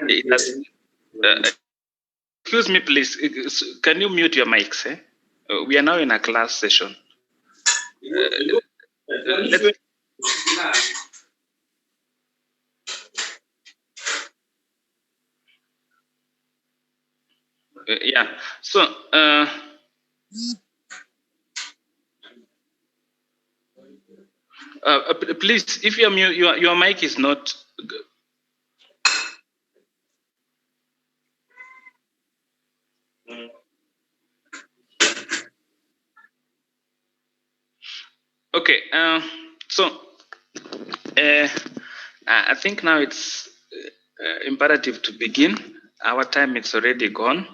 It has, excuse me, please. Can you mute your mics? We are now in a class session. Let's, yeah. So, please, if your mic is not. Okay. So, I think now it's imperative to begin. Our time is already gone.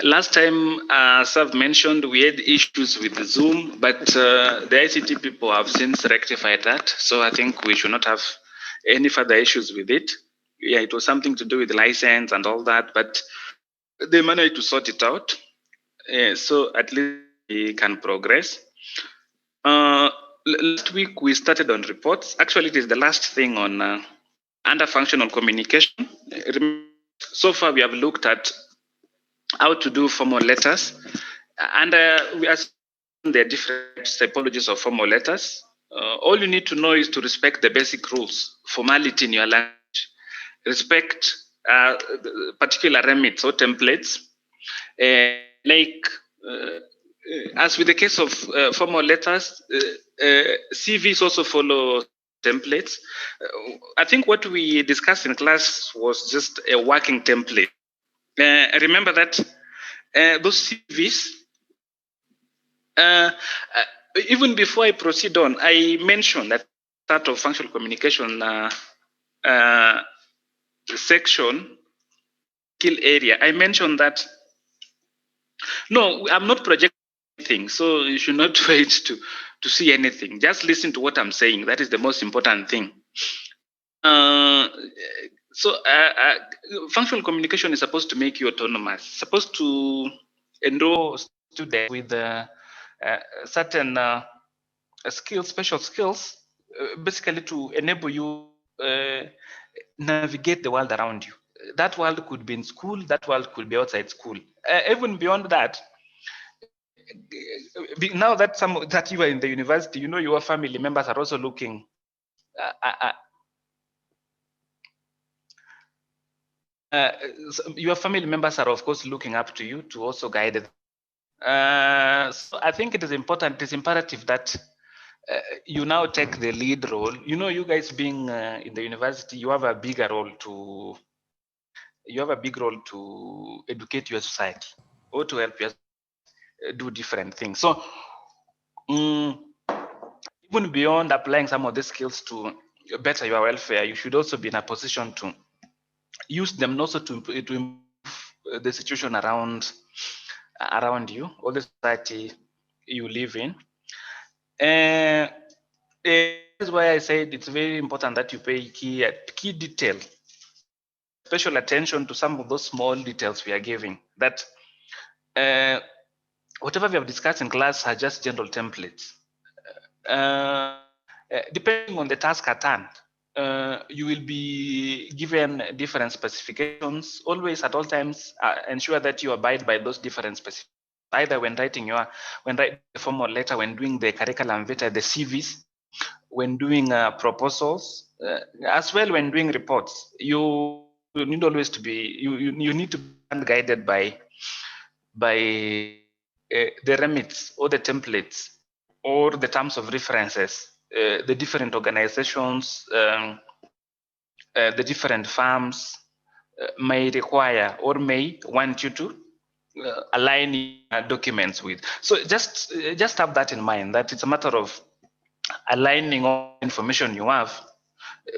Last time, as I've mentioned, we had issues with the Zoom, but the ICT people have since rectified that. So I think we should not have any further issues with it. Yeah, it was something to do with license and all that, but they managed to sort it out. So at least we can progress. Last week we started on reports. Actually, it is the last thing on under functional communication. So far, we have looked at how to do formal letters, and we are the different typologies of formal letters. All you need to know is to respect the basic rules, formality in your language, respect particular remits or templates, like as with the case of formal letters, CVs also follow templates. I think what we discussed in class was just a working template. Remember that those CVs, even before I proceed on, I mentioned that part of functional communication section, skill area. I mentioned that, no, I'm not projecting anything, so you should not wait to see anything. Just listen to what I'm saying. That is the most important thing. So functional communication is supposed to make you autonomous, supposed to enroll students with certain skills, special skills, basically to enable you navigate the world around you. That world could be in school, that world could be outside school. Even beyond that, now that you are in the university, you know your family members are also looking your family members are of course looking up to you to also guide them. So I think it is important, it is imperative that you now take the lead role. You know, you guys being in the university, you have a bigger role to educate your society or to help you do different things. So even beyond applying some of the skills to better your welfare, you should also be in a position to use them also to improve the situation around you or the society you live in. That is why I said it's very important that you pay key detail, special attention to some of those small details we are giving. That whatever we have discussed in class are just general templates. Depending on the task at hand, you will be given different specifications. Always at all times ensure that you abide by those different specifications, either when writing the formal letter, when doing the curriculum vitae, the CVs, when doing proposals, as well when doing reports. You need always to be you need to be guided by the remits or the templates or the terms of references the different organizations, the different firms may require or may want you to align documents with. So just have that in mind, that it's a matter of aligning all information you have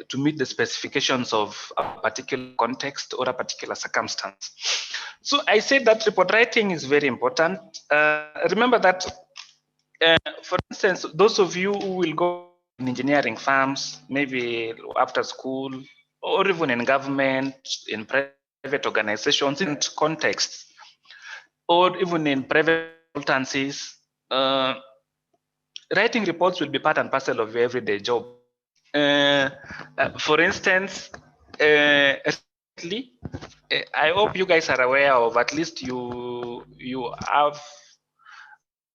to meet the specifications of a particular context or a particular circumstance. So I said that report writing is very important. Remember that, for instance, those of you who will go in engineering firms, maybe after school, or even in government, in private organizations, in contexts, or even in private consultancies, writing reports will be part and parcel of your everyday job. For instance, recently, I hope you guys are aware of, at least you have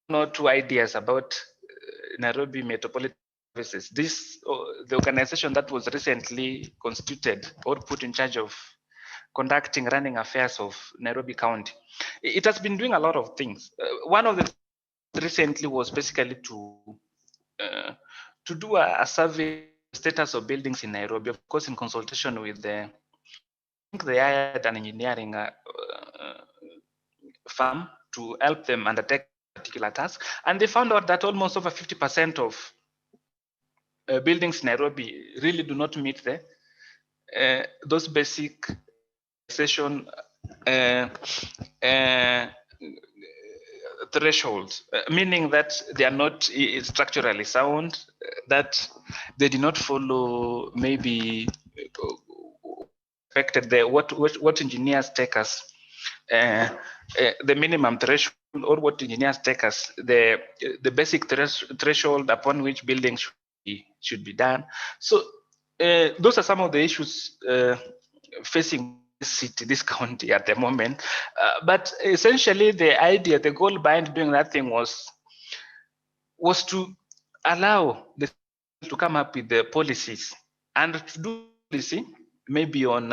one or two ideas about Nairobi Metropolitan Services. This the organization that was recently constituted or put in charge of conducting running affairs of Nairobi County. It has been doing a lot of things. One of the recently was basically to do a survey status of buildings in Nairobi, of course, in consultation with I think they hired an engineering firm to help them undertake a particular task, and they found out that almost over 50% of buildings in Nairobi really do not meet those basic session thresholds, meaning that they are not structurally sound, that they did not follow maybe affected what engineers take us the minimum threshold, or what engineers take us the basic threshold upon which buildings should be done. So those are some of the issues facing this city, this county at the moment. But essentially, the goal behind doing that thing was to allow the to come up with the policies and to do policy maybe on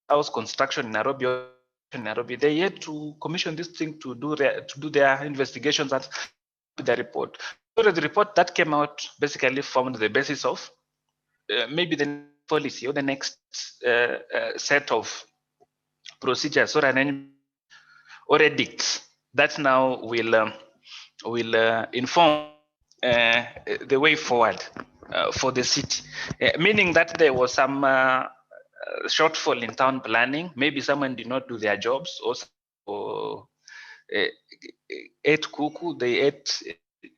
house construction in Nairobi. They yet to commission this thing to do their investigations and the report. So the report that came out basically formed the basis of maybe the policy or the next set of procedures or edicts that now will inform the way forward for the city, meaning that there was some shortfall in town planning. Maybe someone did not do their jobs, or ate kuku, they ate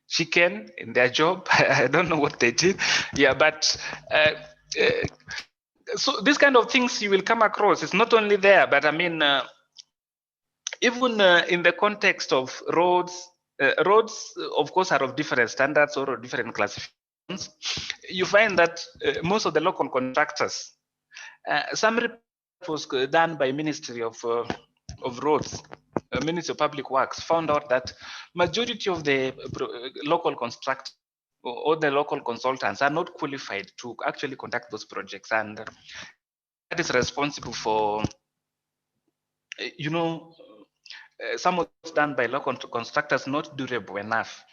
chicken in their job. I don't know what they did. Yeah, but so these kind of things you will come across. It's not only there, but I mean, even in the context of roads, roads, of course, are of different standards or of different classifications. You find that most of the local contractors, some report was done by Ministry of Roads, Ministry of Public Works, found out that majority of the local constructors or the local consultants are not qualified to actually conduct those projects, and that is responsible for, some of it's done by local constructors not durable enough.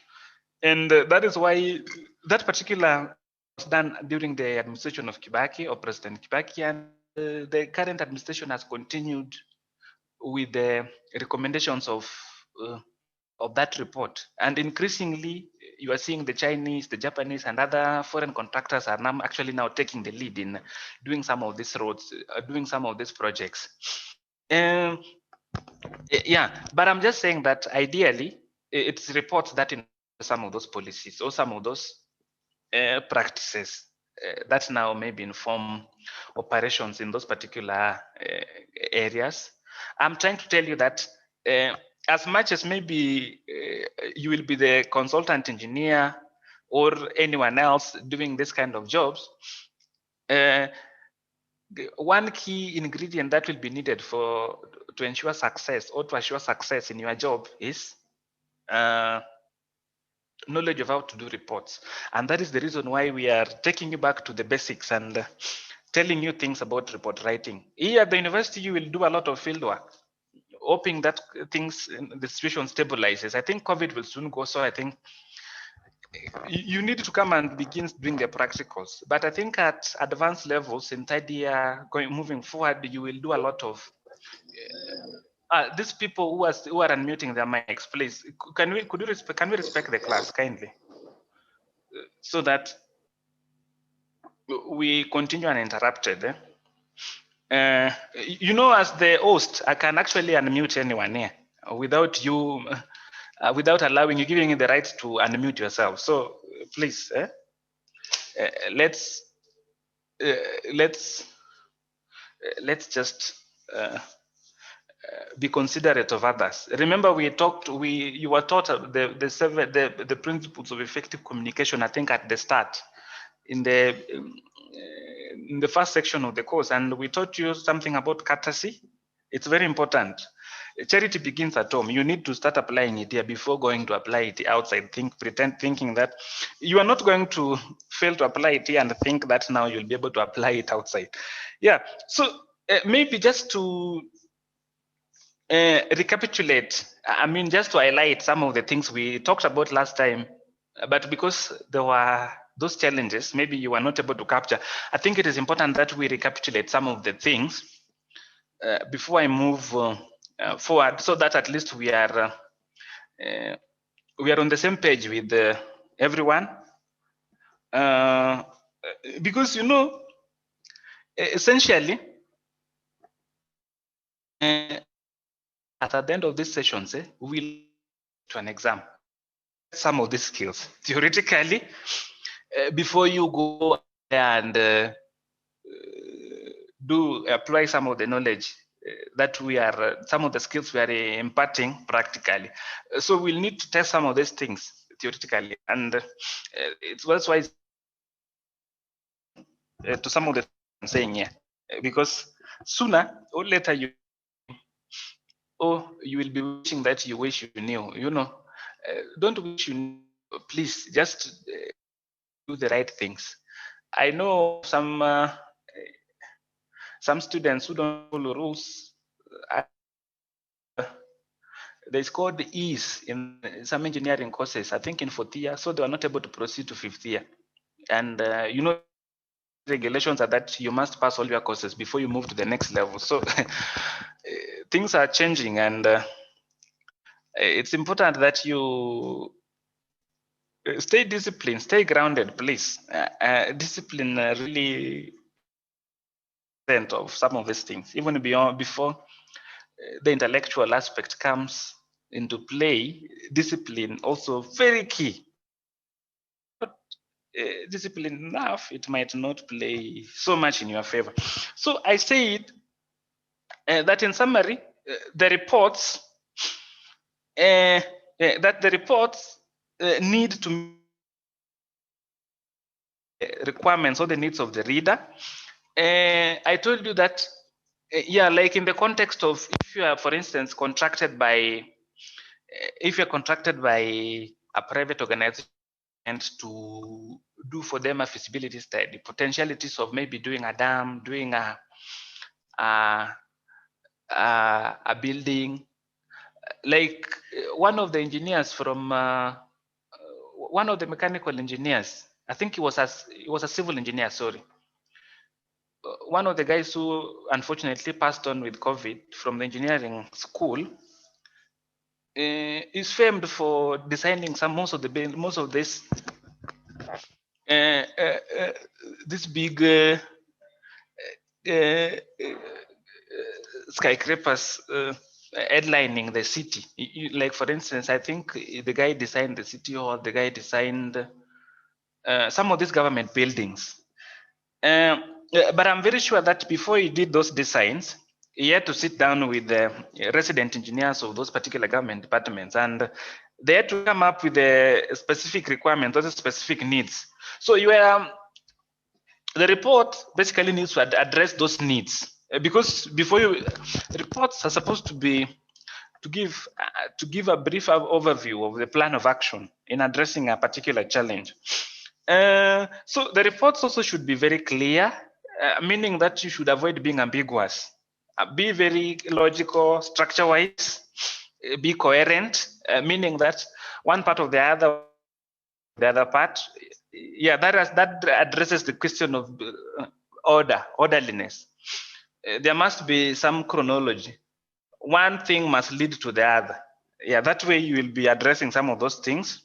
And that is why that particular was done during the administration of Kibaki, or President Kibaki, and the current administration has continued with the recommendations of that report. And increasingly, you are seeing the Chinese, the Japanese, and other foreign contractors are now actually taking the lead in doing some of these roads, doing some of these projects. Yeah, but I'm just saying that ideally, it's reports that in some of those policies or some of those practices that now maybe inform operations in those particular areas. I'm trying to tell you that as much as maybe you will be the consultant engineer or anyone else doing this kind of jobs, one key ingredient that will be needed to ensure success or to assure success in your job is knowledge of how to do reports. And that is the reason why we are taking you back to the basics and telling you things about report writing. Here at the university, you will do a lot of field work, hoping that the situation stabilizes. I think COVID will soon go, so I think you need to come and begin doing the practicals. But I think at advanced levels, in third year, moving forward, you will do a lot of these people who are unmuting their mics, please. Can we respect the class kindly, so that we continue uninterrupted? As the host, I can actually unmute anyone here without you, without allowing you, giving you the right to unmute yourself. So please, let's just be considerate of others. Remember, you were taught the principles of effective communication, I think, at the start. in the first section of the course, and we taught you something about courtesy. It's very important. Charity begins at home. You need to start applying it here before going to apply it outside. Thinking that you are not going to fail to apply it here and think that now you'll be able to apply it outside. Yeah. So maybe just to recapitulate, I mean, just to highlight some of the things we talked about last time, but because there were those challenges, maybe you were not able to capture. I think it is important that we recapitulate some of the things before I move forward, so that at least we are on the same page with everyone. Because essentially, at the end of these sessions, we'll to an exam. Some of these skills theoretically before you go and do apply some of the knowledge that we are some of the skills we are imparting practically. So we'll need to test some of these things theoretically, and it's that's why to some of the things I'm saying here, because sooner or later you will be wishing that you wish you knew. Don't wish you knew. Please just do the right things. I know some students who don't follow rules. They scored E's in some engineering courses, I think in 4th year, so they were not able to proceed to 5th year. And regulations are that you must pass all your courses before you move to the next level. So things are changing, and it's important that you stay disciplined, stay grounded, please. Discipline really of some of these things, even before the intellectual aspect comes into play. Discipline also very key. But discipline enough, it might not play so much in your favor. So I say that in summary, the reports need to meet requirements or the needs of the reader. I told you that, like in the context of if you are, for instance, contracted by a private organization to do for them a feasibility study, potentialities of maybe doing a dam, doing a building, like one of the engineers from one of the mechanical engineers, I think he was a civil engineer, sorry. One of the guys who unfortunately passed on with COVID from the engineering school is famed for designing most of this this big skyscrapers headlining the city. Like for instance, I think the guy designed the city hall, the guy designed some of these government buildings. But I'm very sure that before he did those designs, he had to sit down with the resident engineers of those particular government departments, and they had to come up with the specific requirements, those specific needs. So the report basically needs to address those needs, because reports are supposed to give a brief overview of the plan of action in addressing a particular challenge. So the reports also should be very clear, meaning that you should avoid being ambiguous. Be very logical, structure-wise, be coherent, meaning that one part of the other part, that addresses the question of orderliness. There must be some chronology. One thing must lead to the other. Yeah, that way you will be addressing some of those things.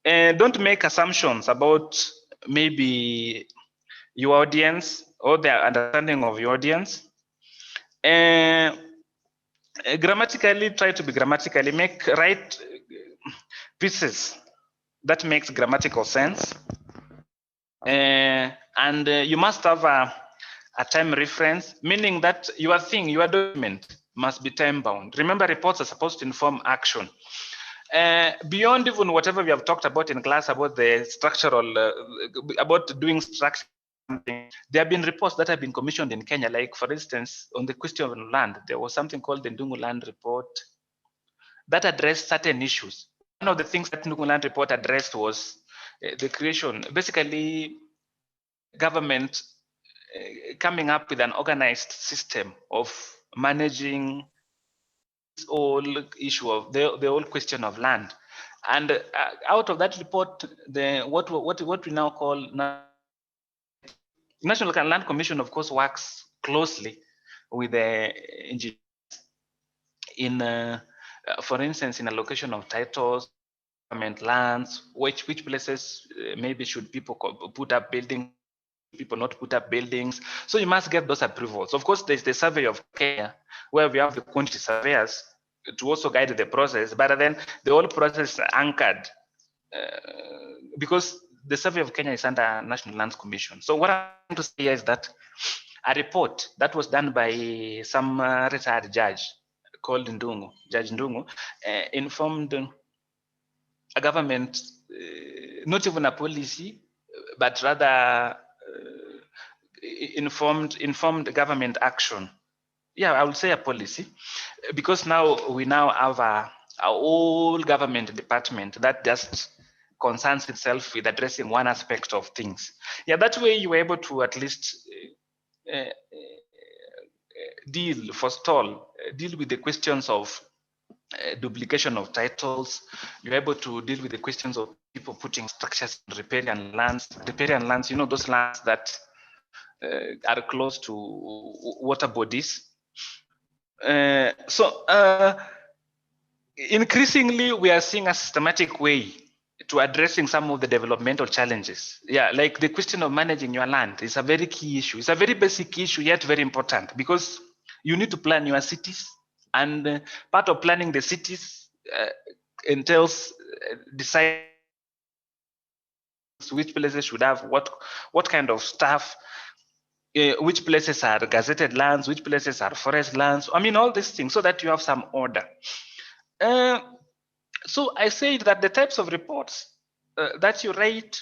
And don't make assumptions about maybe your audience or their understanding of your audience. And grammatically, try to be grammatically, write pieces that makes grammatical sense. And you must have a time reference, meaning that your document must be time bound. Remember, reports are supposed to inform action. beyond even whatever we have talked about in class about the structural, about doing structure, there have been reports that have been commissioned in Kenya, like for instance, on the question of land, there was something called the Ndungu Land Report that addressed certain issues. One of the things that Ndungu Land Report addressed was the creation, basically government coming up with an organized system of managing this whole issue of the whole question of land. And out of that report, what we now call National Land Commission, of course, works closely with the engineers in, for instance, in allocation of titles, government lands, which places maybe should people put up buildings, people not put up buildings. So you must get those approvals. Of course, there's the survey of Kenya, where we have the quantity surveyors to also guide the process, but then the whole process is anchored because the survey of Kenya is under National Lands Commission. So what I'm trying to say here is that a report that was done by some retired judge called Ndungu, Judge Ndungu, informed a government, not even a policy, but rather informed government action. Yeah, I would say a policy, because now we have a whole government department that just concerns itself with addressing one aspect of things. Yeah, that way you were able to at least deal with the questions of duplication of titles. You're able to deal with the questions of people putting structures in riparian lands. Riparian lands, you know, those lands that are close to water bodies. Increasingly, we are seeing a systematic way to addressing some of the developmental challenges. Yeah, like the question of managing your land is a very key issue. It's a very basic issue, yet very important, because you need to plan your cities, and part of planning the cities entails deciding which places should have what kind of stuff, which places are gazetted lands, which places are forest lands. I mean, all these things, so that you have some order. So I said that the types of reports that you write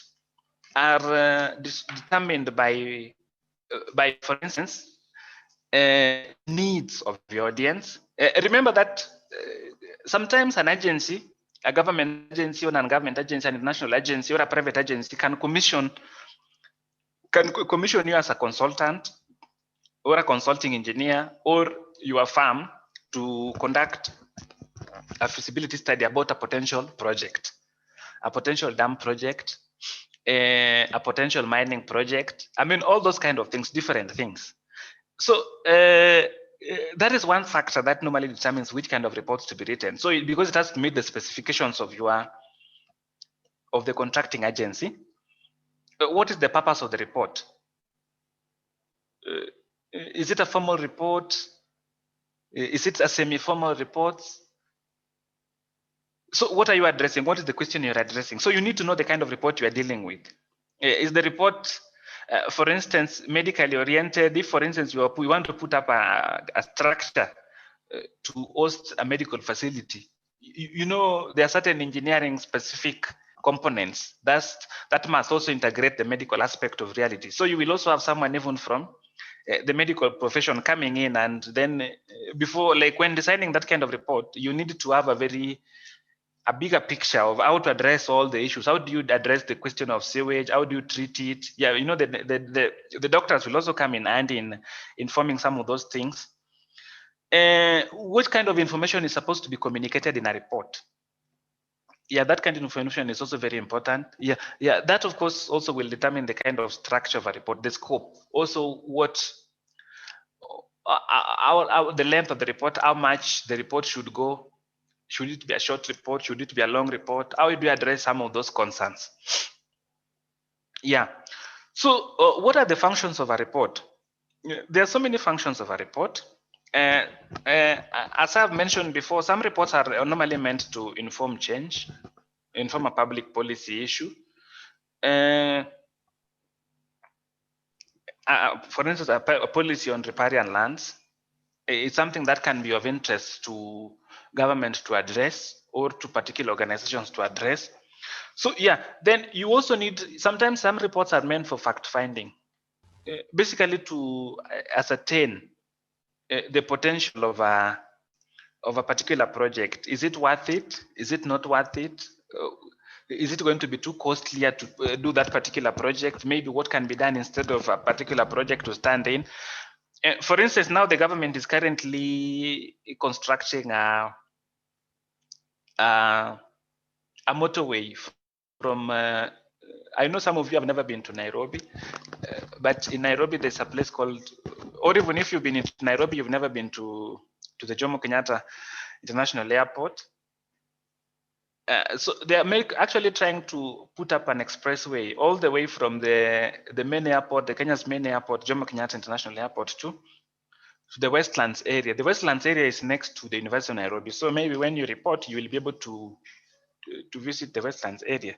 are determined by, for instance, needs of the audience. Remember that sometimes an agency, a government agency or a non-government agency, an international agency or a private agency can commission you as a consultant or a consulting engineer or your firm to conduct a feasibility study about a potential project, a potential dam project, a potential mining project. I mean, all those kind of things, different things. So that is one factor that normally determines which kind of reports to be written. So because it has to meet the specifications of the contracting agency. What is the purpose of the report? Is it a formal report? Is it a semi-formal report? So what are you addressing? What is the question you're addressing? So you need to know the kind of report you are dealing with. Is the report, for instance, medically oriented? If, for instance, we want to put up a structure to host a medical facility, you know, there are certain engineering specific components that must also integrate the medical aspect of reality. So you will also have someone even from the medical profession coming in, and then before, like when designing that kind of report, you need to have a bigger picture of how to address all the issues. How do you address the question of sewage? How do you treat it? Yeah, you know, the doctors will also come in and in informing some of those things. What kind of information is supposed to be communicated in a report? Yeah, that kind of information is also very important. Yeah, that of course also will determine the kind of structure of a report, the scope, also what the length of the report, how much the report should go. Should it be a short report? Should it be a long report? How do you address some of those concerns? Yeah. So what are the functions of a report? There are so many functions of a report. As I've mentioned before, some reports are normally meant to inform change, inform a public policy issue. For instance, a policy on riparian lands is something that can be of interest to government to address, or to particular organizations to address. So yeah, then you also need, sometimes some reports are meant for fact finding, basically to ascertain the potential of a particular project. Is it worth it? Is it not worth it? Is it going to be too costly to do that particular project? Maybe what can be done instead of a particular project to stand in? For instance, now the government is currently constructing a motorway from, I know some of you have never been to Nairobi, but in Nairobi there's a place called, or even if you've been in Nairobi, you've never been to the Jomo Kenyatta International Airport. So they are actually trying to put up an expressway all the way from the main airport, the Kenya's main airport, Jomo Kenyatta International Airport, to the Westlands area. The Westlands area is next to the University of Nairobi. So maybe when you report, you will be able to visit the Westlands area.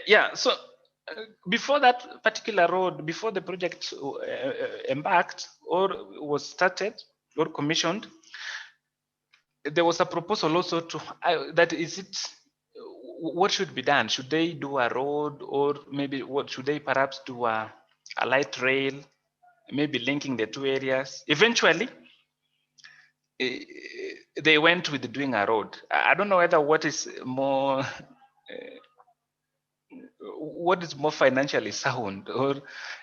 Yeah, so before that particular road, before the project embarked or was started or commissioned, there was a proposal also to that is it, what should be done? Should they do a road, or maybe what should they perhaps do a light rail, maybe linking the two areas? Eventually, they went with doing a road. I don't know whether what is more financially sound, or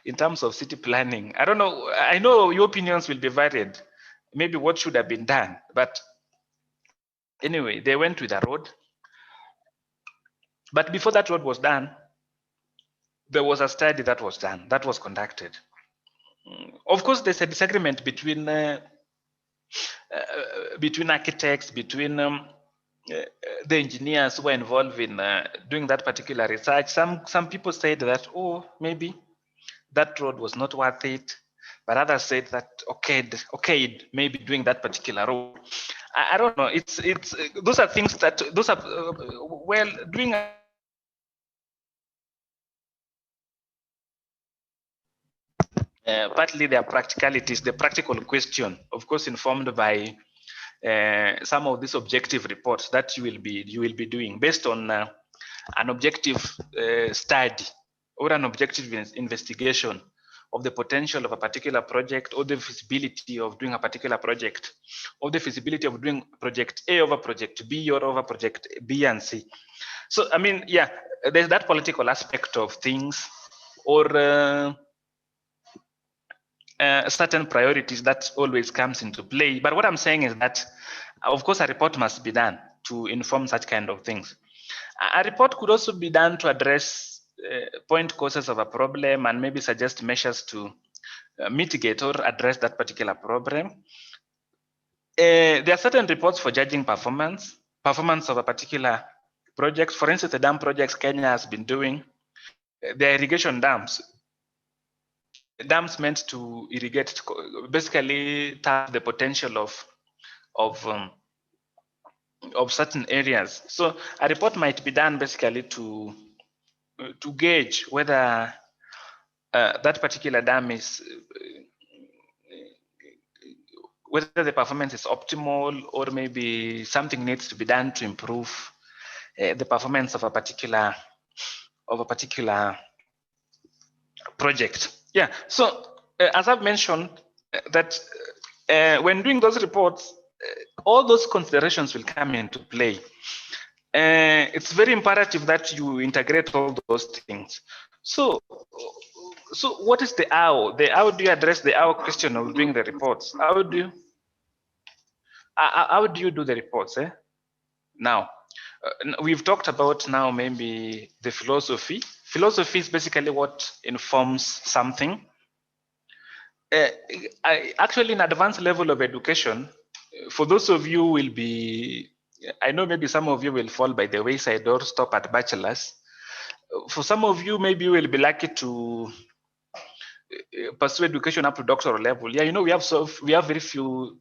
in terms of city planning. I don't know. I know your opinions will be varied. Maybe what should have been done, but anyway, they went with a road. But before that road was done, there was a study that was done, that was conducted. Of course, there's a disagreement between architects, between the engineers who were involved in doing that particular research. Some people said that, oh, maybe that road was not worth it, but others said that okay, maybe doing that particular road. I don't know. It's those are things that well, doing partly their practicalities, the practical question, of course, informed by some of these objective reports that you will be doing based on an objective study or an objective investigation of the potential of a particular project, or the feasibility of doing a particular project, or the feasibility of doing project A over project B, or over project B and C. So, I mean, yeah, there's that political aspect of things, or certain priorities that always comes into play. But what I'm saying is that, of course, a report must be done to inform such kind of things. A report could also be done to address point causes of a problem and maybe suggest measures to mitigate or address that particular problem. There are certain reports for judging performance of a particular project. For instance, the dam projects Kenya has been doing, the irrigation dams meant to irrigate, basically tap the potential of certain areas. So a report might be done basically to gauge whether that particular dam is whether the performance is optimal, or maybe something needs to be done to improve the performance of a particular project. Yeah. So as I've mentioned, that when doing those reports, all those considerations will come into play. It's very imperative that you integrate all those things. So what is the how? How do you address the how question of doing the reports? How do you do the reports? Now, we've talked about now maybe the philosophy. Philosophy is basically what informs something. Actually, in advanced level of education, for those of you will be, I know maybe some of you will fall by the wayside or stop at bachelor's. For some of you, maybe you will be lucky to pursue education up to doctoral level. Yeah, you know, we have very few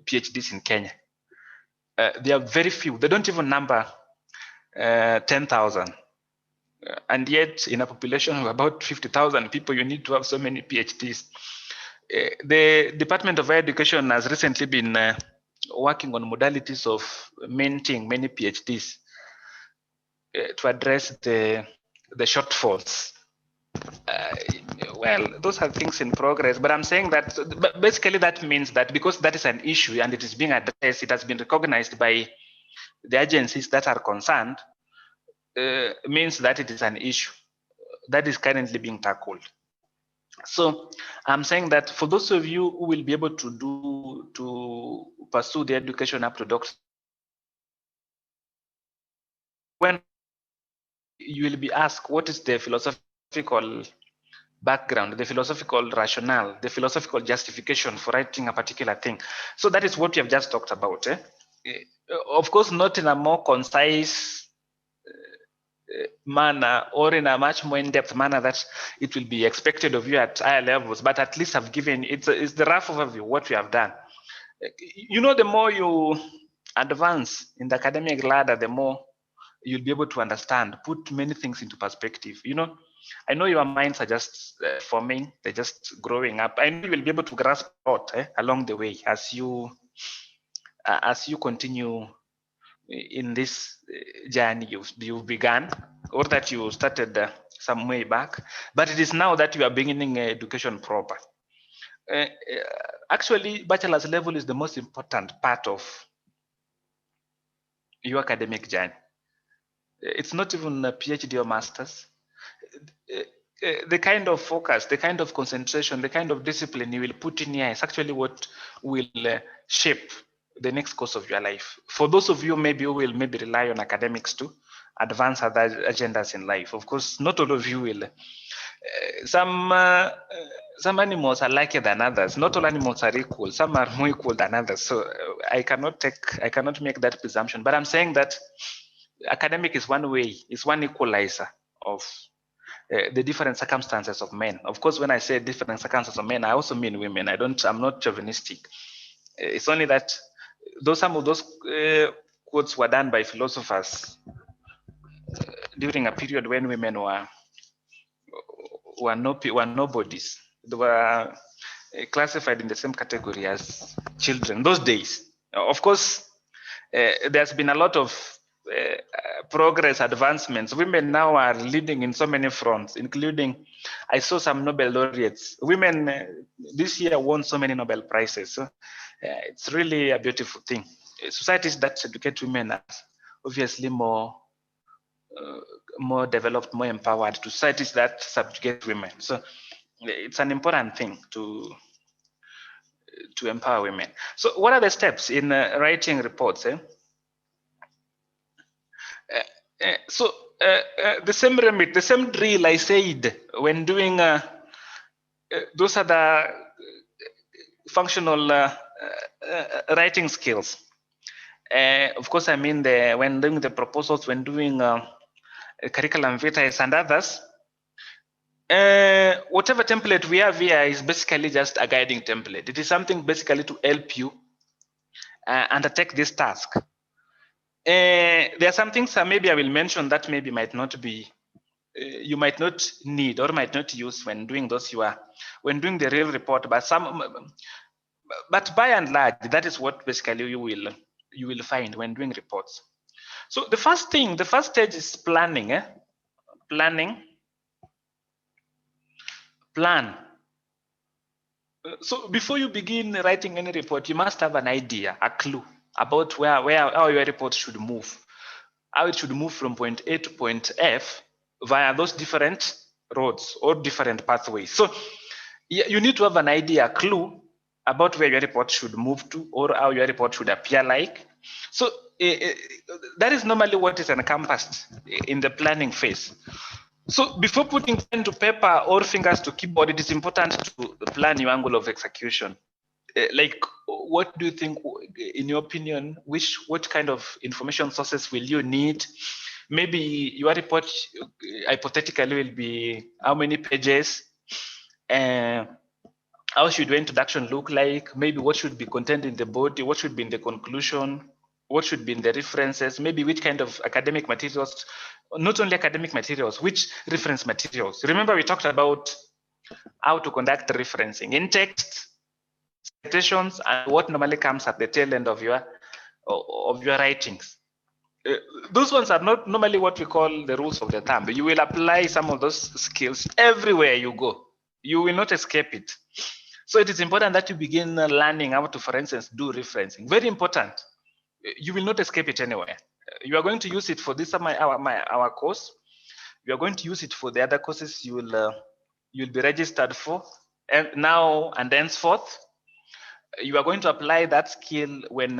PhDs in Kenya. There are very few. They don't even number 10,000. And yet, in a population of about 50,000 people, you need to have so many PhDs. The Department of Higher Education has recently been working on modalities of minting many PhDs to address the shortfalls. Well, those are things in progress, but I'm saying that basically that means that because that is an issue and it is being addressed, it has been recognized by the agencies that are concerned, means that it is an issue that is currently being tackled. So I'm saying that for those of you who will be able to pursue the education up to doctor, when you will be asked what is the philosophical background, the philosophical rationale, the philosophical justification for writing a particular thing. So that is what we have just talked about. Of course, not in a more concise manner or in a much more in-depth manner that it will be expected of you at higher levels, but at least I've given it's the rough overview what we have done. You know, the more you advance in the academic ladder, the more you'll be able to understand, put many things into perspective. You know, I know your minds are just forming, they're just growing up. I know you will be able to grasp a lot along the way as you continue in this journey you've begun, or that you started some way back. But it is now that you are beginning education proper. Actually, bachelor's level is the most important part of your academic journey. It's not even a PhD or master's. The kind of focus, the kind of concentration, the kind of discipline you will put in here is actually what will shape the next course of your life. For those of you maybe who will maybe rely on academics to advance other agendas in life, of course, not all of you will. Some animals are luckier than others. Not all animals are equal. Some are more equal than others. So I cannot make that presumption. But I'm saying that academic is one way, is one equalizer of the different circumstances of men. Of course, when I say different circumstances of men, I also mean women. I'm not chauvinistic. It's only that some of those quotes were done by philosophers during a period when women were nobodies. They were classified in the same category as children those days. Of course, there's been a lot of progress, advancements. Women now are leading in so many fronts, including, I saw some Nobel laureates. Women this year won so many Nobel Prizes. So it's really a beautiful thing. Societies that educate women are obviously more developed, more empowered to societies that subjugate women. So it's an important thing to empower women. So what are the steps in writing reports? So the same remit, the same drill I said when doing those are the functional writing skills. Of course, I mean when doing the proposals, when doing curriculum vitae and others. Whatever template we have here is basically just a guiding template. It is something basically to help you undertake this task. There are some things maybe I will mention that maybe might not be, you might not need or might not use when doing those when doing the real report, but by and large, that is what basically you will find when doing reports. So the first stage is planning. Plan. So before you begin writing any report, you must have an idea, a clue about how your report should move, how it should move from point A to point F via those different roads or different pathways. So you need to have an idea, a clue about where your report should move to or how your report should appear like. So that is normally what is encompassed in the planning phase. So before putting pen to paper or fingers to keyboard, it is important to plan your angle of execution. Like, what do you think, in your opinion, what kind of information sources will you need? Maybe your report hypothetically will be how many pages? How should your introduction look like? Maybe what should be contained in the body? What should be in the conclusion? What should be in the references? Maybe which kind of academic materials, not only academic materials, which reference materials? Remember we talked about how to conduct referencing in text, citations and what normally comes at the tail end of your writings. Those ones are not normally what we call the rules of the thumb. You will apply some of those skills everywhere you go. You will not escape it. So it is important that you begin learning how to, for instance, do referencing. Very important. You will not escape it anywhere. You are going to use it for this our course. You are going to use it for the other courses you'll be registered for, and now and henceforth. You are going to apply that skill when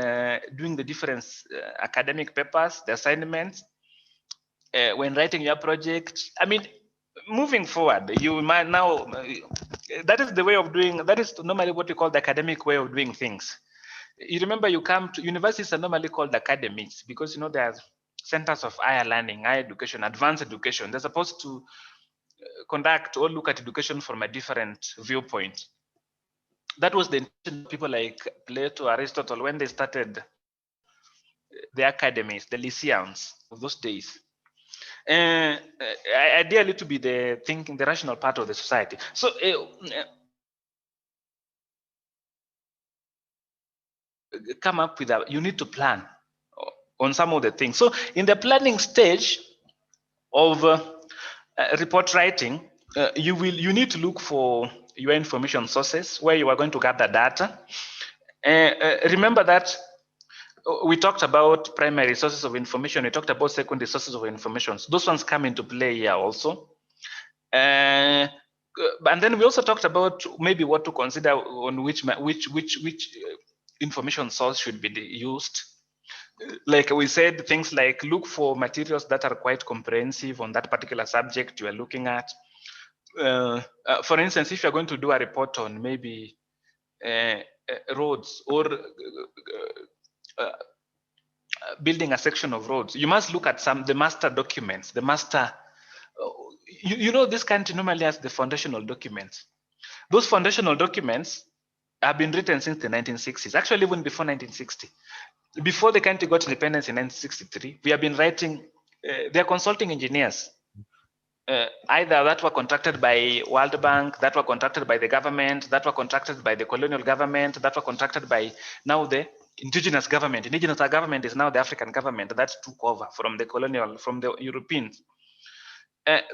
doing the different academic papers, the assignments, when writing your project. I mean, moving forward, you might now, that is the way of doing, that is normally what we call the academic way of doing things. You remember, you come to universities are normally called academies because, you know, there are centers of higher learning, higher education, advanced education. They're supposed to conduct or look at education from a different viewpoint. That was the intention of people like Plato, Aristotle, when they started the academies, the lyceums of those days. Ideally to be the thinking, the rational part of the society. So come up with you need to plan on some of the things. So in the planning stage of report writing, you need to look for your information sources where you are going to gather data. Remember that we talked about primary sources of information. We talked about secondary sources of information. So those ones come into play here also. And then we also talked about maybe what to consider on which information source should be used. Like we said, things like look for materials that are quite comprehensive on that particular subject you are looking at. For instance, if you're going to do a report on maybe roads or building a section of roads, you must look at the master documents, the master. You know, this country normally has the foundational documents. Those foundational documents have been written since the 1960s, actually even before 1960. Before the country got independence in 1963, we have been writing, they're consulting engineers, either that were contracted by World Bank, that were contracted by the government, that were contracted by the colonial government, that were contracted by now the indigenous government. Indigenous government is now the African government that took over from the colonial, from the Europeans.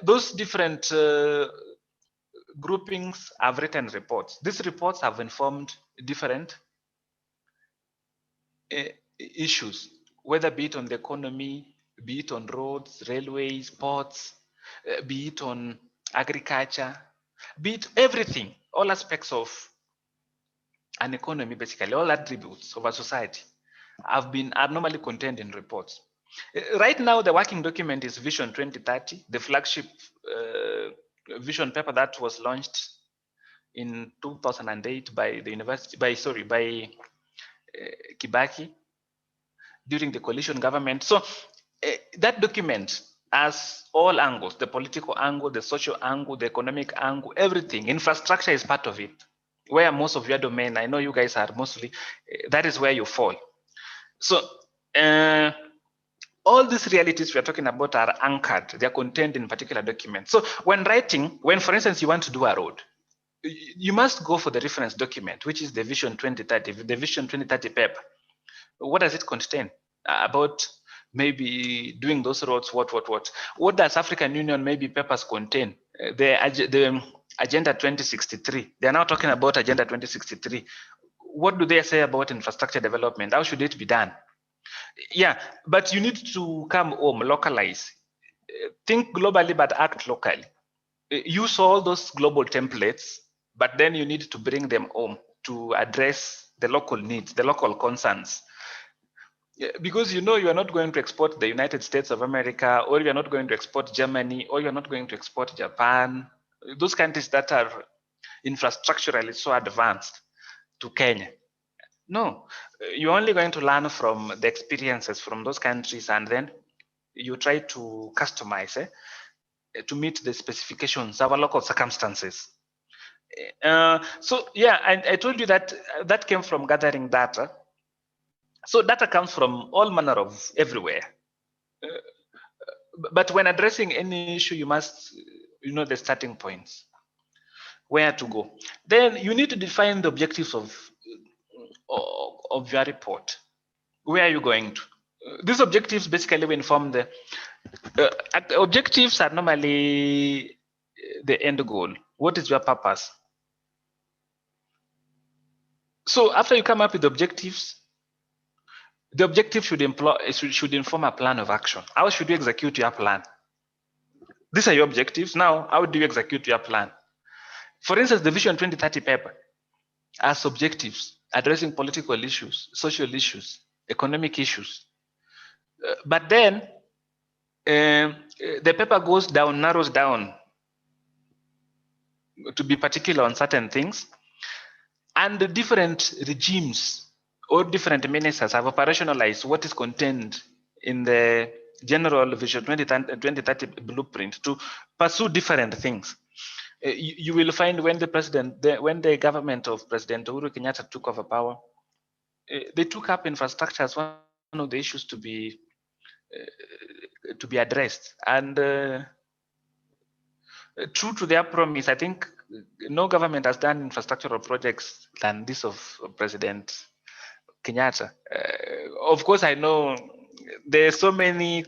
Those different groupings have written reports. These reports have informed different issues, whether be it on the economy, be it on roads, railways, ports, be it on agriculture, be it everything, all aspects of an economy, basically all attributes of a society are normally contained in reports. Right now, the working document is Vision 2030, the flagship vision paper that was launched in 2008 by the university, by Kibaki during the coalition government. So that document has all angles, the political angle, the social angle, the economic angle, everything. Infrastructure is part of it, where most of your domain, I know you guys are mostly, that is where you fall. So all these realities we are talking about are anchored, they're contained in particular documents. So when writing, when for instance you want to do a road, you must go for the reference document, which is the Vision 2030, the Vision 2030 paper. What does it contain? About maybe doing those roads, what does African Union maybe papers contain? The Agenda 2063, they're now talking about Agenda 2063. What do they say about infrastructure development? How should it be done? Yeah, but you need to come home, localize. Think globally, but act locally. Use all those global templates, but then you need to bring them home to address the local needs, the local concerns. Because you know you are not going to export the United States of America, or you are not going to export Germany, or you are not going to export Japan, those countries that are infrastructurally so advanced to Kenya. No, you're only going to learn from the experiences from those countries, and then you try to customize to meet the specifications, our local circumstances. So yeah, I told you that that came from gathering data. So data comes from all manner of everywhere. But when addressing any issue, you must know the starting points, where to go. Then you need to define the objectives of of your report. Where are you going to? These objectives basically will inform the objectives are normally the end goal. What is your purpose? So after you come up with objectives, the objective should inform a plan of action. How should you execute your plan? These are your objectives. Now, how do you execute your plan? For instance, the Vision 2030 paper has objectives addressing political issues, social issues, economic issues. But then the paper goes down, narrows down to be particular on certain things, and the different regimes or different ministers have operationalized what is contained in the general Vision 2030 blueprint to pursue different things. You will find when the government of President Uhuru Kenyatta took over power, they took up infrastructure as one of the issues to be addressed. And true to their promise, I think no government has done infrastructural projects than this of President Kenyatta. Of course, I know there's so many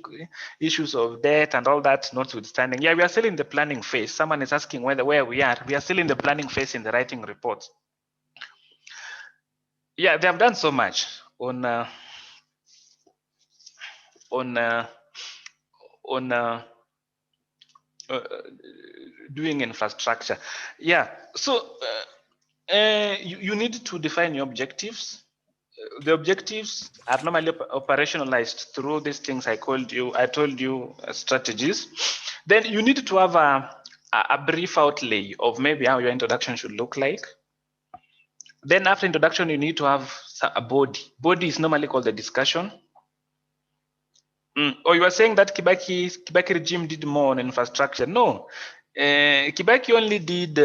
issues of debt and all that notwithstanding. Yeah, we are still in the planning phase. Someone is asking where we are. We are still in the planning phase in the writing reports. Yeah, they have done so much on doing infrastructure. Yeah, so you need to define your objectives. The objectives are normally operationalized through these things I told you strategies. Then you need to have a brief outlay of maybe how your introduction should look like. Then after introduction, you need to have a body. Body is normally called the discussion. Or you are saying that Kibaki regime did more on infrastructure. No, Kibaki only did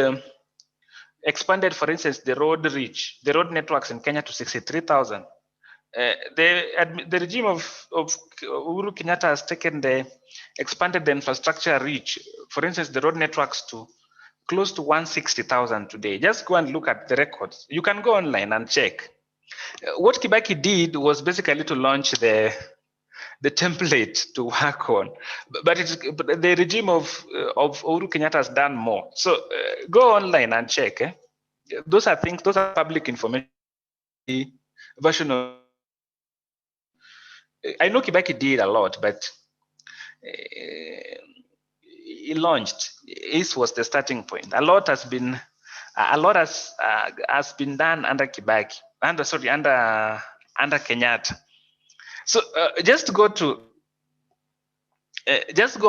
expanded, for instance, the road networks in Kenya to 63,000. The regime of Uhuru Kenyatta has expanded the infrastructure reach, for instance, the road networks to close to 160,000 today. Just go and look at the records. You can go online and check. What Kibaki did was basically to launch the template to work on, but the regime of Uhuru Kenyatta has done more. So go online and check. Those are public information. Version of, I know Kibaki did a lot, but he launched. This was the starting point. A lot has been done under Kibaki, under Kenyatta. So just go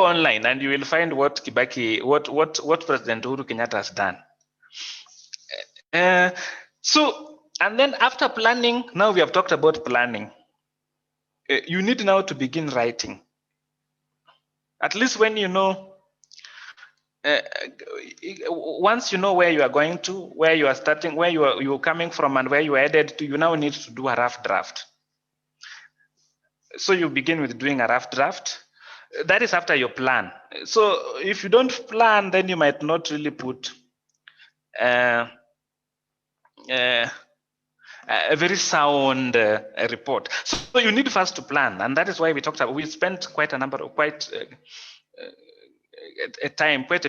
online and you will find what President Uhuru Kenyatta has done. So, and then after planning, now we have talked about planning. You need now to begin writing. At least when you know, once you know where you are going to, where you are starting, where you're coming from, and where you are headed to, you now need to do a rough draft. So you begin with doing a rough draft. That is after your plan. So if you don't plan, then you might not really put a very sound report. So you need first to plan, and that is why we spent quite a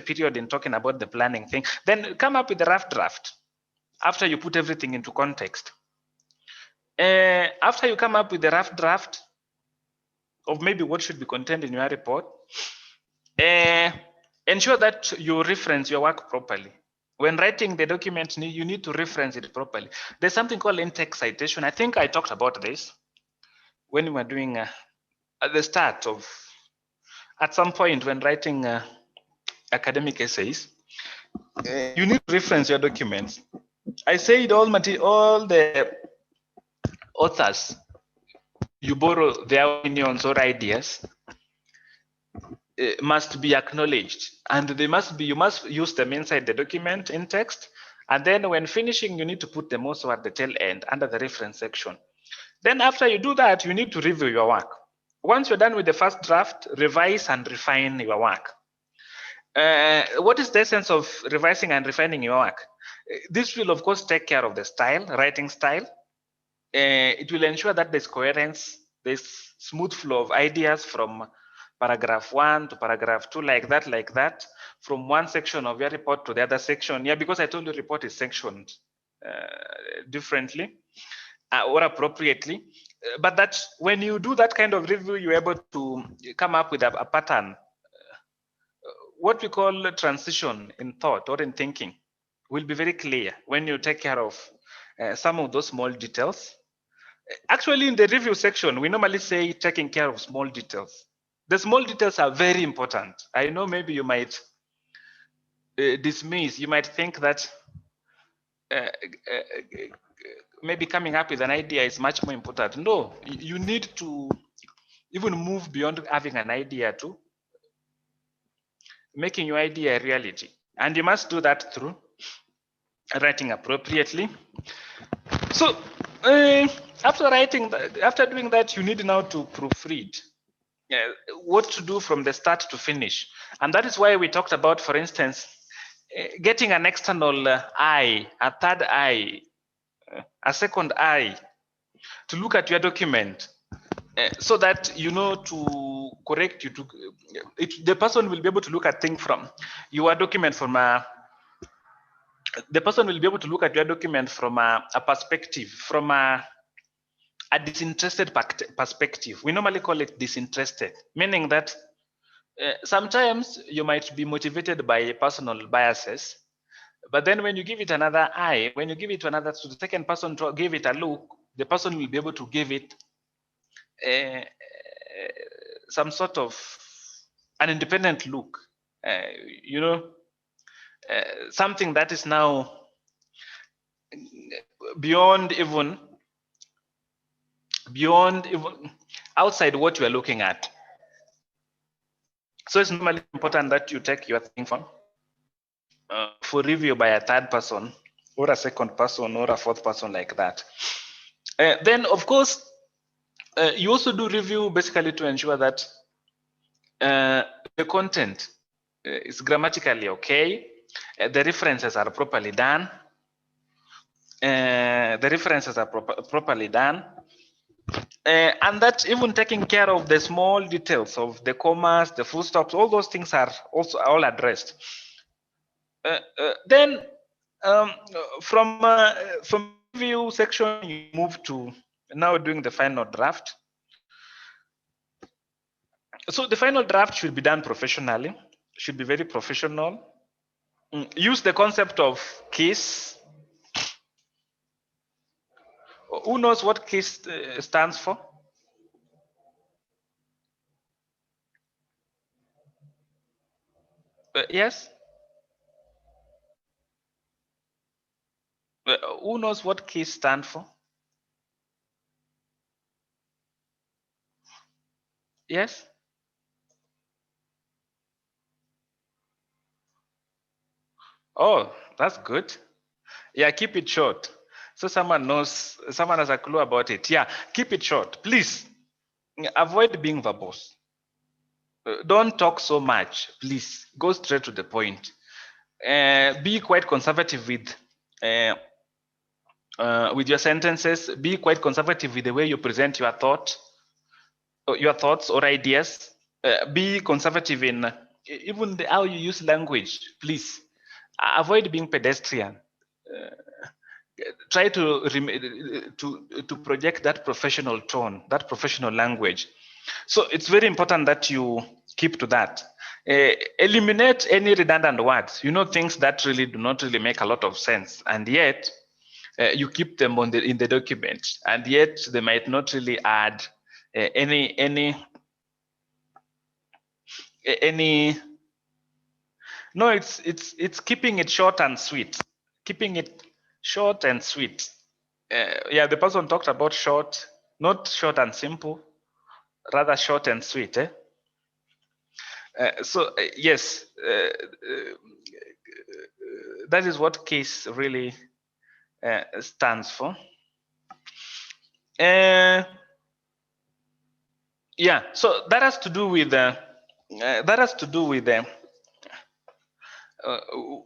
period in talking about the planning thing. Then come up with the rough draft after you put everything into context. After you come up with the rough draft of maybe what should be contained in your report, ensure that you reference your work properly. When writing the document, you need to reference it properly. There's something called in-text citation. I think I talked about this when we were doing at the start of, at some point when writing academic essays. You need to reference your documents. I said all the authors, you borrow their opinions or ideas, must be acknowledged, and you must use them inside the document in text, and then when finishing you need to put them also at the tail end under the reference section. Then after you do that, you need to review your work. Once you're done with the first draft, revise and refine your work. What is the essence of revising and refining your work? This will of course take care of the style, writing style. it will ensure that there's coherence, there's smooth flow of ideas from paragraph 1 to paragraph 2, like that, from one section of your report to the other section. Yeah, because I told you report is sectioned differently or appropriately. But that when you do that kind of review, you're able to come up with a pattern, what we call a transition in thought or in thinking will be very clear when you take care of some of those small details. Actually, in the review section, we normally say taking care of small details. The small details are very important. I know maybe you might dismiss, you might think that maybe coming up with an idea is much more important. No, you need to even move beyond having an idea to making your idea a reality. And you must do that through writing appropriately. So after doing that, you need now to proofread what to do from the start to finish. And that is why we talked about, for instance, getting an external eye, a third eye, a second eye to look at your document so that you know to correct you. The person will be able to look at things from your document from the person will be able to look at your document from a perspective, from a disinterested perspective. We normally call it disinterested, meaning that sometimes you might be motivated by personal biases, but then when you give it another eye, when you give it to another, to the second person to give it a look, the person will be able to give it some sort of an independent look, you know, something that is now beyond even outside what you are looking at. So it's normally important that you take your thing for review by a third person or a second person or a fourth person, like that. Then of course you also do review basically to ensure that the content is grammatically okay, the references are properly done, properly done, and that even taking care of the small details of the commas, the full stops, all those things are also all addressed. Then from review section, you move to now doing the final draft. So the final draft should be done professionally, should be very professional. Use the concept of case. Who knows what case stands for? Yes? Who knows what case stands for? Yes? Oh, that's good. Yeah, keep it short. So someone knows, someone has a clue about it. Yeah, keep it short. Please avoid being verbose. Don't talk so much, please. Go straight to the point. Be quite conservative with your sentences. Be quite conservative with the way you present your thoughts or ideas. Be conservative in even how you use language. Please avoid being pedestrian. Try to project that professional tone, that professional language. So it's very important that you keep to that. Eliminate any redundant words, things that really do not really make a lot of sense, and yet you keep them in the document, and yet they might not really add any no, it's keeping it short and sweet. Keeping it short and sweet. Yeah, the person talked about short, not short and simple, rather short and sweet. Yes, that is what case really stands for. Yeah, so that has to do with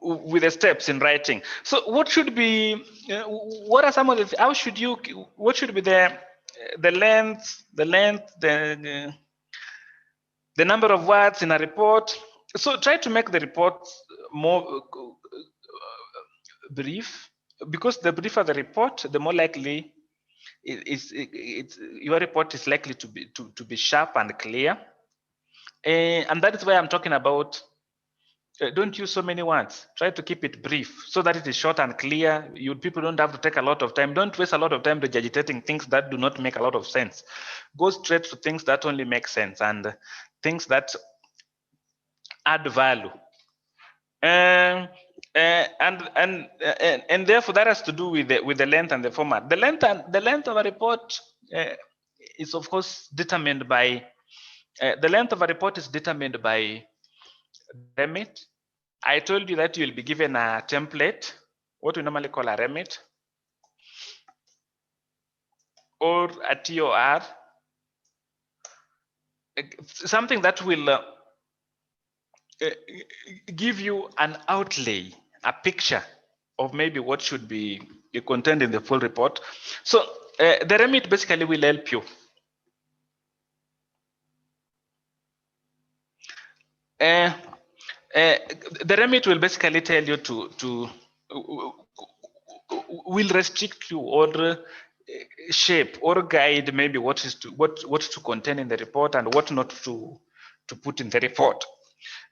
with the steps in writing. So what should be, what are some of the, how should you, what should be the length, the number of words in a report. So try to make the report more brief, because the briefer the report, the more likely your report is likely to be sharp and clear. And that is why I'm talking about don't use so many words. Try to keep it brief so that it is short and clear. People don't have to take a lot of time. Don't waste a lot of time regurgitating things that do not make a lot of sense. Go straight to things that only make sense and things that add value. And therefore that has to do with the length and the format. The length of a report is of course determined by the length of a report is determined by the remit. I told you that you'll be given a template, what we normally call a remit, or a TOR, something that will give you an outlay, a picture of maybe what should be contained in the full report. So the remit basically will help you. The remit will basically tell you will restrict you or shape or guide maybe what to contain in the report and what not to put in the report.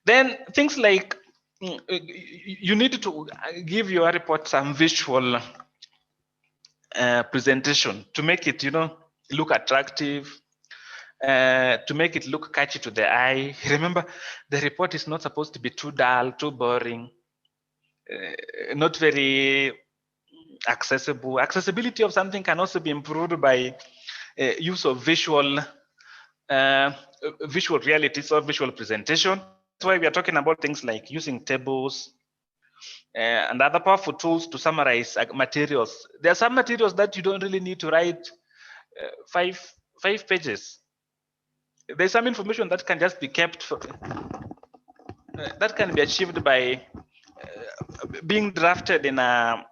Then things like you need to give your report some visual presentation to make it, look attractive, to make it look catchy to the eye. Remember, the report is not supposed to be too dull, too boring, not very accessible. Accessibility of something can also be improved by use of visual realities or visual presentation. That's why we are talking about things like using tables and other powerful tools to summarize materials. There are some materials that you don't really need to write five pages. There's some information that can just be kept for, that can be achieved by being drafted in a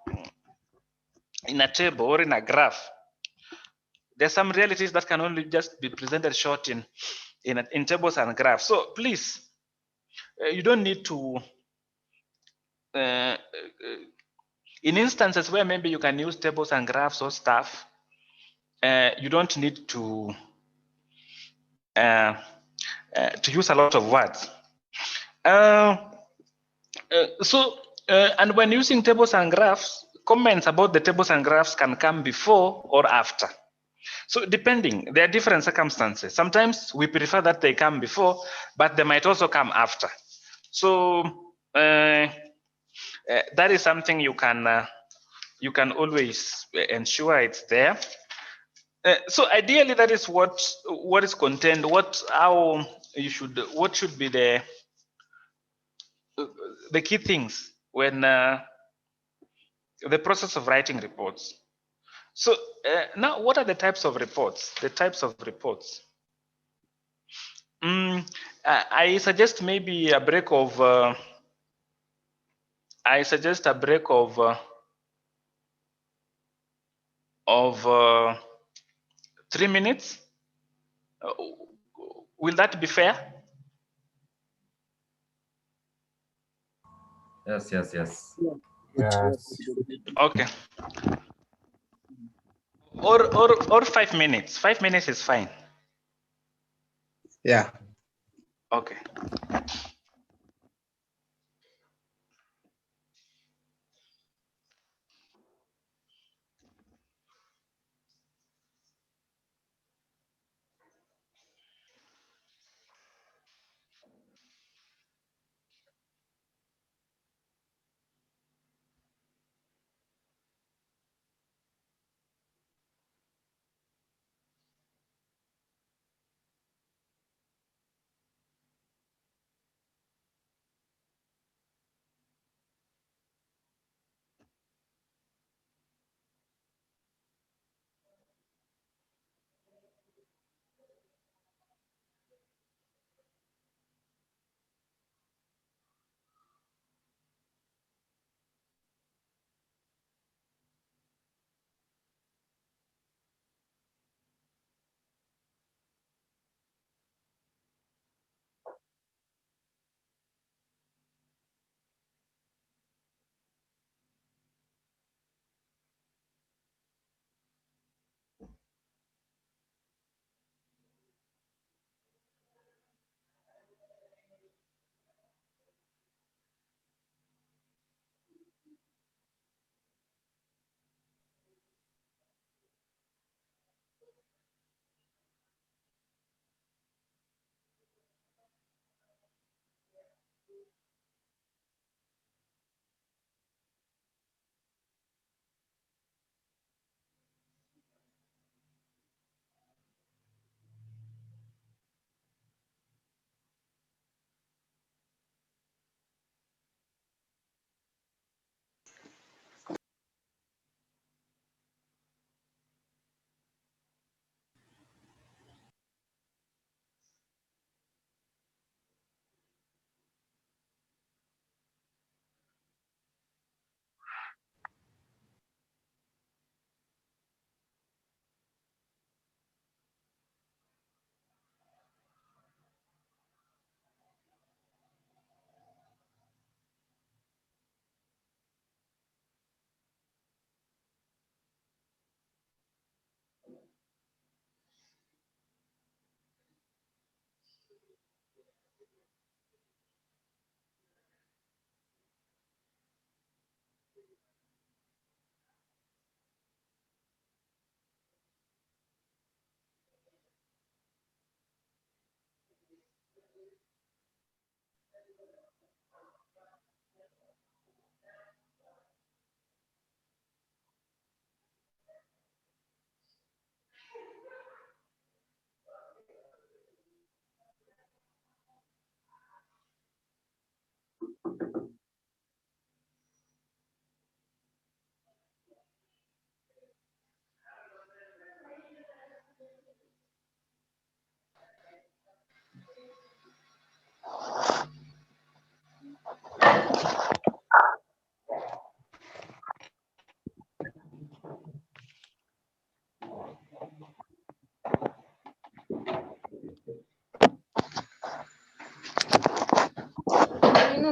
table or in a graph. There's some realities that can only just be presented short in tables and graphs. So please, you don't need to in instances where maybe you can use tables and graphs or stuff, you don't need to use a lot of words. And when using tables and graphs, comments about the tables and graphs can come before or after. So depending, there are different circumstances. Sometimes we prefer that they come before, but they might also come after. So that is something you can always ensure it's there. So ideally, that is what is contained. What should be the key things when the process of writing reports. So now, what are the types of reports? The types of reports. I suggest maybe a break of. I suggest a break of 3 minutes. Will that be fair? Yes. Yes. Okay. Or 5 minutes. 5 minutes is fine. Yeah. Okay.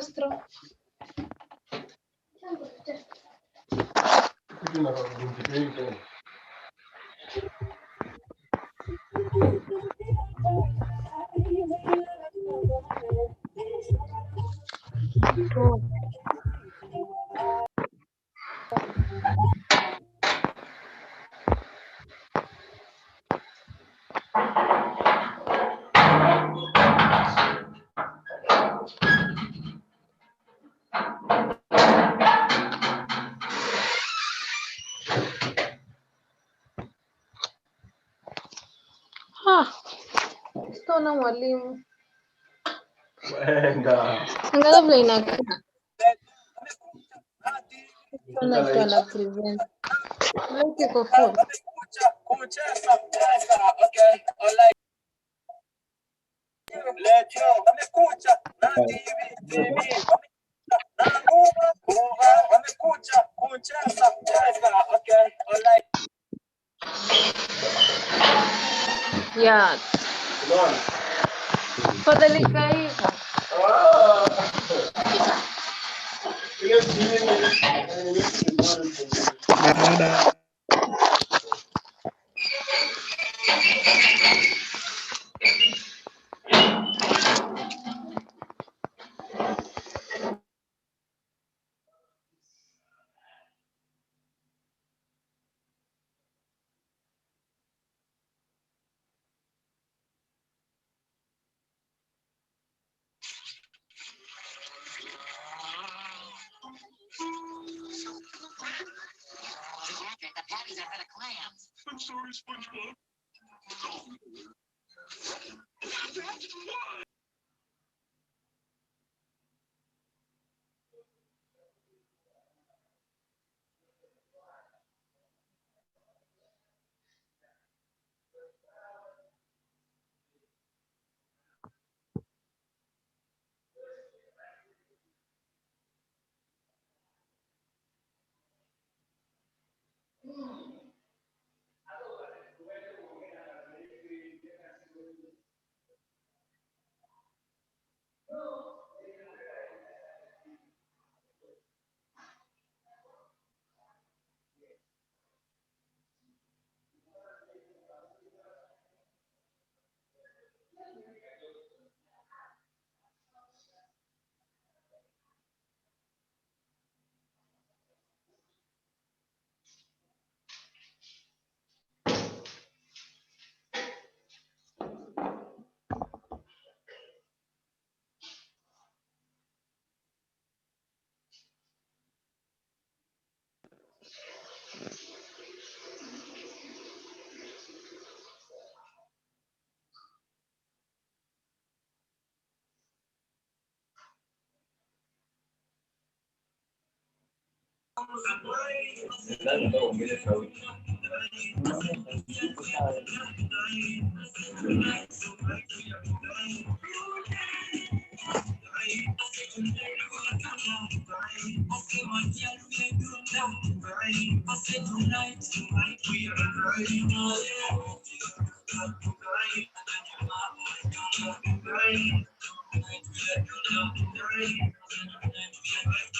nuestro. Tuna mwalimu. Angalau vile inakaa. Tuna mtu ana present. Like iko full. Yeah. Fadhalika hivyo.